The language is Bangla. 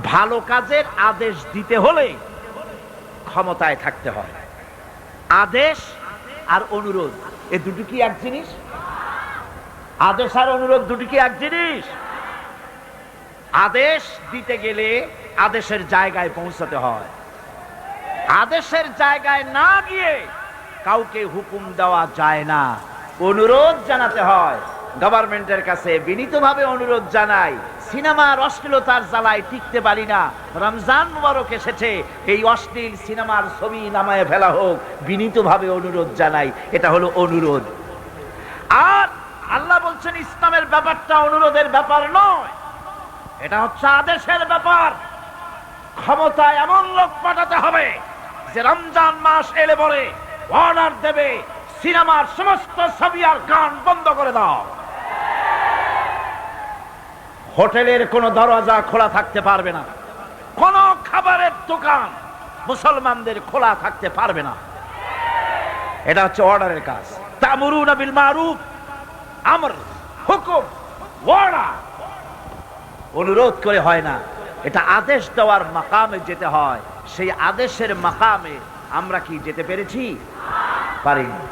ভালো কাজের আদেশ দিতে হলে ক্ষমতায় থাকতে হয়। আদেশ আর অনুরোধ এ দুটো কি এক জিনিস? আদেশ আর অনুরোধ দুটো কি এক জিনিস? আদেশ দিতে গেলে আদেশের জায়গায় পৌঁছাতে হয়। আদেশের জায়গায় না গিয়ে কাউকে হুকুম দেওয়া যায় না, অনুরোধ জানাতে হয়। গভর্নমেন্টের কাছে বিনীতভাবে অনুরোধ জানাই, সিনেমার অশ্লীলতার জ্বালায় টিকতে পারি না, রমজান মুবারক এসেছে, এই অশ্লীল সিনেমার ছবি নামায় ফেলা হোক, বিনীতভাবে অনুরোধ জানাই। এটা হলো অনুরোধ। আর আল্লাহ বলছেন ইসলামের ব্যাপারটা অনুরোধের ব্যাপার নয়, এটা হচ্ছে আদেশের ব্যাপার। ক্ষমতায় এমন লোক পাঠাতে হবে যে রমজান মাস এলে বলে অর্ডার দেবে, সিনেমার সমস্ত ছবি আর গান বন্ধ করে দাও। হোটেলের কোনো দরজা খোলা থাকতে পারবে না, কোন খাবারের দোকান মুসলমানদের খোলা থাকতে পারবে না। এটা হচ্ছে অর্ডারের কাজ। তা'মুরুনা বিল মারুফ, আমর, হুকুম, অর্ডার। অনুরোধ করে হয় না, এটা আদেশ দেওয়ার মাকামে যেতে হয়। সেই আদেশের মাকামে আমরা কি যেতে পেরেছি? পারিনি।